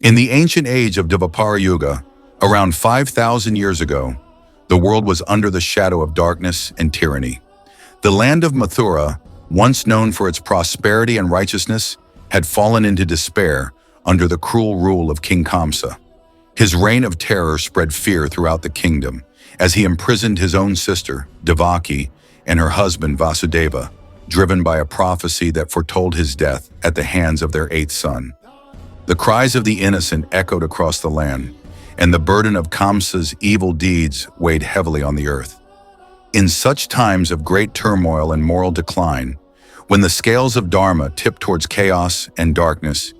In the ancient age of Dvapara Yuga, around 5,000 years ago, the world was under the shadow of darkness and tyranny. The land of Mathura, once known for its prosperity and righteousness, had fallen into despair under the cruel rule of King Kamsa. His reign of terror spread fear throughout the kingdom as he imprisoned his own sister, Devaki, and her husband, Vasudeva, driven by a prophecy that foretold his death at the hands of their eighth son. The cries of the innocent echoed across the land, and the burden of Kamsa's evil deeds weighed heavily on the earth. In such times of great turmoil and moral decline, when the scales of Dharma tip towards chaos and darkness,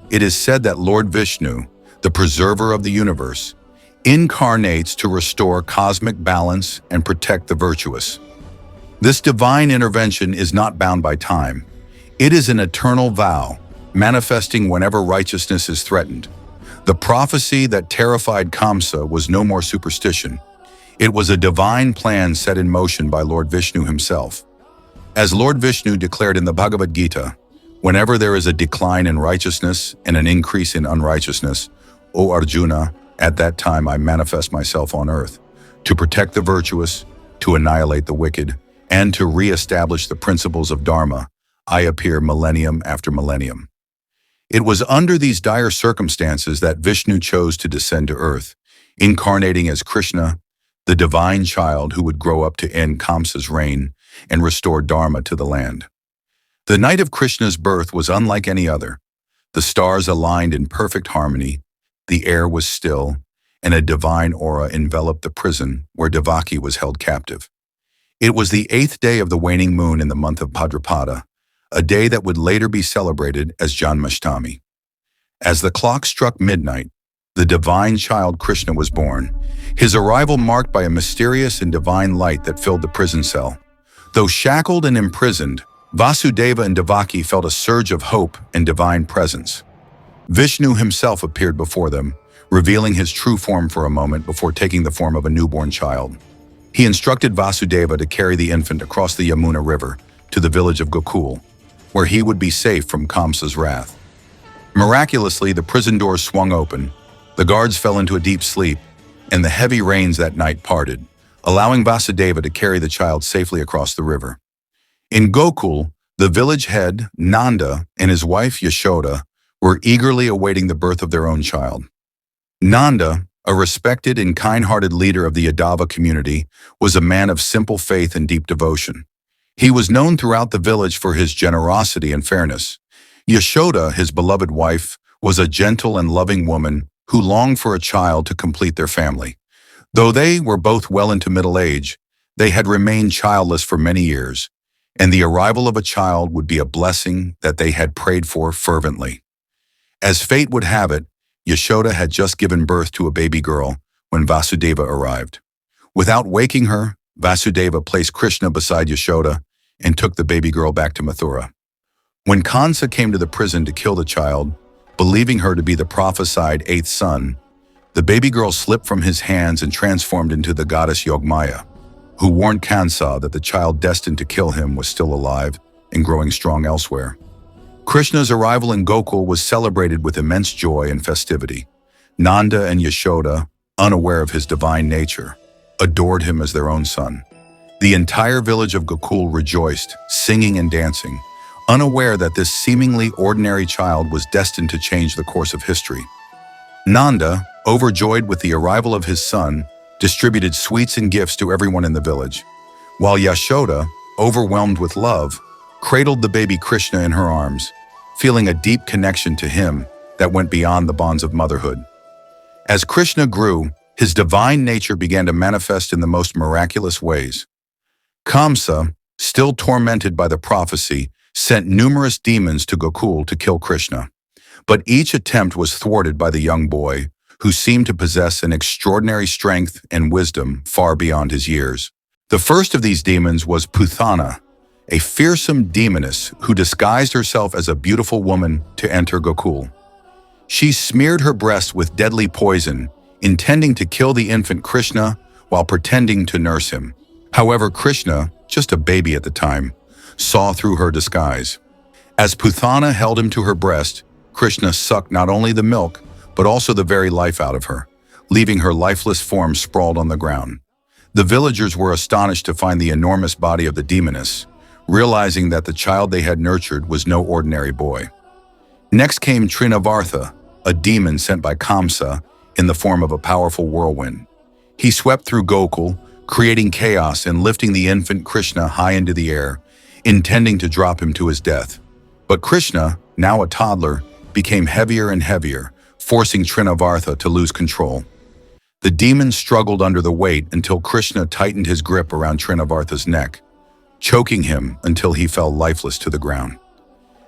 it is said that Lord Vishnu, the preserver of the universe, incarnates to restore cosmic balance and protect the virtuous. This divine intervention is not bound by time. It is an eternal vow, manifesting whenever righteousness is threatened. The prophecy that terrified Kamsa was no more superstition. It was a divine plan set in motion by Lord Vishnu himself. As Lord Vishnu declared in the Bhagavad Gita, whenever there is a decline in righteousness and an increase in unrighteousness, O Arjuna, at that time I manifest myself on earth, to protect the virtuous, to annihilate the wicked, and to re-establish the principles of Dharma. I appear millennium after millennium. It was under these dire circumstances that Vishnu chose to descend to earth, incarnating as Krishna, the divine child who would grow up to end Kamsa's reign and restore Dharma to the land. The night of Krishna's birth was unlike any other. The stars aligned in perfect harmony, the air was still, and a divine aura enveloped the prison where Devaki was held captive. It was the 8th day of the waning moon in the month of Bhadrapada, a day that would later be celebrated as Janmashtami. As the clock struck midnight, the divine child Krishna was born, his arrival marked by a mysterious and divine light that filled the prison cell. Though shackled and imprisoned, Vasudeva and Devaki felt a surge of hope and divine presence. Vishnu himself appeared before them, revealing his true form for a moment before taking the form of a newborn child. He instructed Vasudeva to carry the infant across the Yamuna River to the village of Gokul, where he would be safe from Kamsa's wrath. Miraculously, the prison doors swung open, the guards fell into a deep sleep, and the heavy rains that night parted, allowing Vasudeva to carry the child safely across the river. In Gokul, the village head, Nanda, and his wife Yashoda were eagerly awaiting the birth of their own child. Nanda, a respected and kind-hearted leader of the Yadava community, was a man of simple faith and deep devotion. He was known throughout the village for his generosity and fairness. Yashoda, his beloved wife, was a gentle and loving woman who longed for a child to complete their family. Though they were both well into middle age, they had remained childless for many years, and the arrival of a child would be a blessing that they had prayed for fervently. As fate would have it, Yashoda had just given birth to a baby girl when Vasudeva arrived. Without waking her, Vasudeva placed Krishna beside Yashoda and took the baby girl back to Mathura. When Kansa came to the prison to kill the child, believing her to be the prophesied 8th son, the baby girl slipped from his hands and transformed into the goddess Yogmaya, who warned Kansa that the child destined to kill him was still alive and growing strong elsewhere. Krishna's arrival in Gokul was celebrated with immense joy and festivity. Nanda and Yashoda, unaware of his divine nature, adored him as their own son. The entire village of Gokul rejoiced, singing and dancing, unaware that this seemingly ordinary child was destined to change the course of history. Nanda, overjoyed with the arrival of his son, distributed sweets and gifts to everyone in the village, while Yashoda, overwhelmed with love, cradled the baby Krishna in her arms, feeling a deep connection to him that went beyond the bonds of motherhood. As Krishna grew, his divine nature began to manifest in the most miraculous ways. Kamsa, still tormented by the prophecy, sent numerous demons to Gokul to kill Krishna. But each attempt was thwarted by the young boy, who seemed to possess an extraordinary strength and wisdom far beyond his years. The first of these demons was Puthana, a fearsome demoness who disguised herself as a beautiful woman to enter Gokul. She smeared her breast with deadly poison, intending to kill the infant Krishna while pretending to nurse him. However, Krishna, just a baby at the time, saw through her disguise. As Puthana held him to her breast, Krishna sucked not only the milk, but also the very life out of her, leaving her lifeless form sprawled on the ground. The villagers were astonished to find the enormous body of the demoness, realizing that the child they had nurtured was no ordinary boy. Next came Trinavartha, a demon sent by Kamsa in the form of a powerful whirlwind. He swept through Gokul, creating chaos and lifting the infant Krishna high into the air, intending to drop him to his death. But Krishna, now a toddler, became heavier and heavier, forcing Trinavartha to lose control. The demon struggled under the weight until Krishna tightened his grip around Trinavartha's neck, choking him until he fell lifeless to the ground.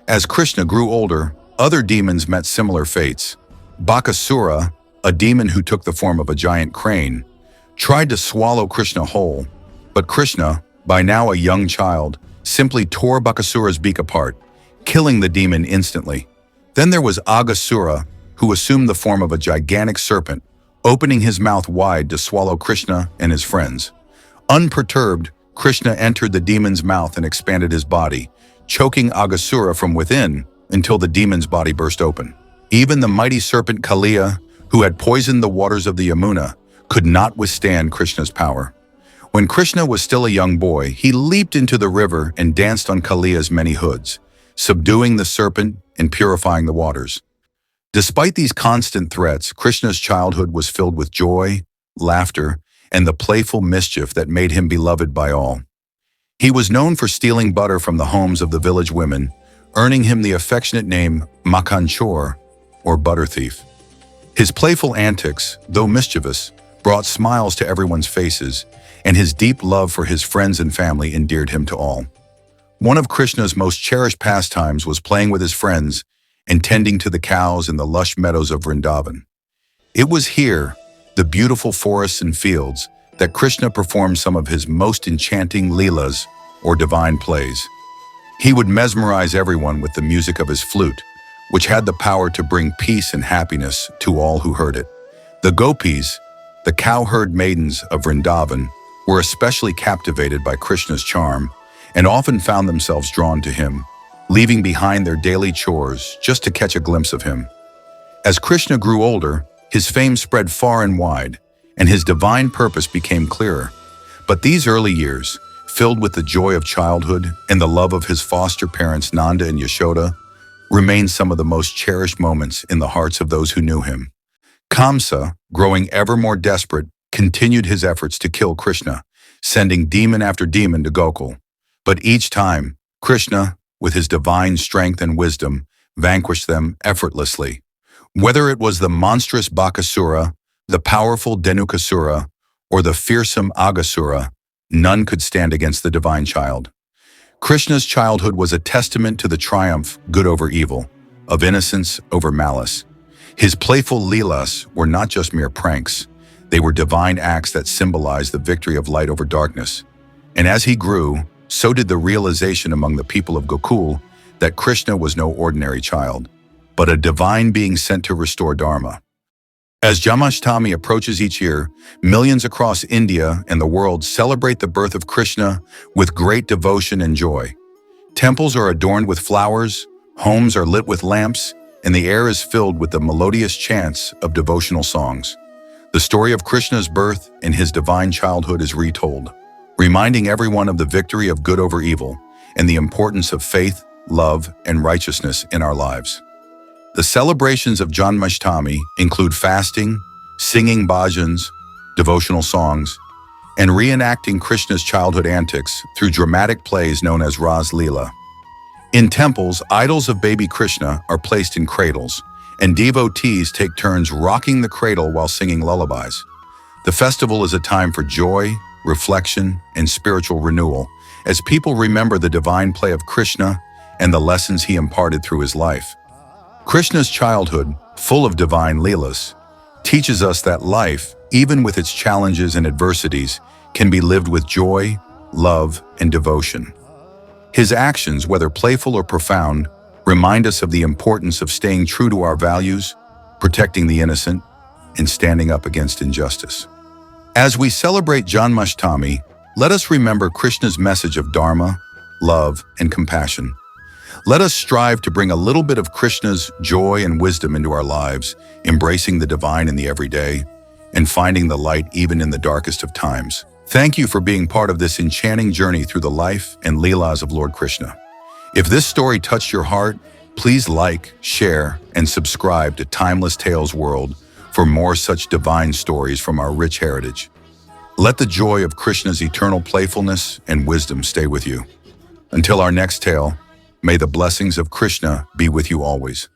As Krishna grew older, other demons met similar fates. Bakasura, a demon who took the form of a giant crane, tried to swallow Krishna whole, but Krishna, by now a young child, simply tore Bakasura's beak apart, killing the demon instantly. Then there was Aghasura, who assumed the form of a gigantic serpent, opening his mouth wide to swallow Krishna and his friends. Unperturbed, Krishna entered the demon's mouth and expanded his body, choking Aghasura from within until the demon's body burst open. Even the mighty serpent Kaliya, who had poisoned the waters of the Yamuna, could not withstand Krishna's power. When Krishna was still a young boy, he leaped into the river and danced on Kaliya's many hoods, subduing the serpent and purifying the waters. Despite these constant threats, Krishna's childhood was filled with joy, laughter, and the playful mischief that made him beloved by all. He was known for stealing butter from the homes of the village women, earning him the affectionate name Makanchor, or butter thief. His playful antics, though mischievous, brought smiles to everyone's faces, and his deep love for his friends and family endeared him to all. One of Krishna's most cherished pastimes was playing with his friends and tending to the cows in the lush meadows of Vrindavan. It was here, the beautiful forests and fields, that Krishna performed some of his most enchanting leelas, or divine plays. He would mesmerize everyone with the music of his flute, which had the power to bring peace and happiness to all who heard it. The gopis, the cowherd maidens of Vrindavan, were especially captivated by Krishna's charm and often found themselves drawn to him, leaving behind their daily chores just to catch a glimpse of him. As Krishna grew older, his fame spread far and wide, and his divine purpose became clearer. But these early years, filled with the joy of childhood and the love of his foster parents Nanda and Yashoda, remain some of the most cherished moments in the hearts of those who knew him. Kamsa, growing ever more desperate, continued his efforts to kill Krishna, sending demon after demon to Gokul. But each time, Krishna, with his divine strength and wisdom, vanquished them effortlessly. Whether it was the monstrous Bakasura, the powerful Dhenukasura, or the fearsome Aghasura, none could stand against the divine child. Krishna's childhood was a testament to the triumph, good over evil, of innocence over malice. His playful leelas were not just mere pranks. They were divine acts that symbolized the victory of light over darkness. And as he grew, so did the realization among the people of Gokul that Krishna was no ordinary child, but a divine being sent to restore Dharma. As Janmashtami approaches each year, millions across India and the world celebrate the birth of Krishna with great devotion and joy. Temples are adorned with flowers, homes are lit with lamps, and the air is filled with the melodious chants of devotional songs. The story of Krishna's birth and his divine childhood is retold, reminding everyone of the victory of good over evil and the importance of faith, love, and righteousness in our lives. The celebrations of Janmashtami include fasting, singing bhajans, devotional songs, and reenacting Krishna's childhood antics through dramatic plays known as Ras Leela. In temples, idols of baby Krishna are placed in cradles, and devotees take turns rocking the cradle while singing lullabies. The festival is a time for joy, reflection, and spiritual renewal, as people remember the divine play of Krishna and the lessons he imparted through his life. Krishna's childhood, full of divine leelas, teaches us that life, even with its challenges and adversities, can be lived with joy, love, and devotion. His actions, whether playful or profound, remind us of the importance of staying true to our values, protecting the innocent, and standing up against injustice. As we celebrate Janmashtami, let us remember Krishna's message of Dharma, love, and compassion. Let us strive to bring a little bit of Krishna's joy and wisdom into our lives, embracing the divine in the everyday, and finding the light even in the darkest of times. Thank you for being part of this enchanting journey through the life and Leelas of Lord Krishna. If this story touched your heart, please like, share, and subscribe to Timeless Tales World for more such divine stories from our rich heritage. Let the joy of Krishna's eternal playfulness and wisdom stay with you. Until our next tale, may the blessings of Krishna be with you always.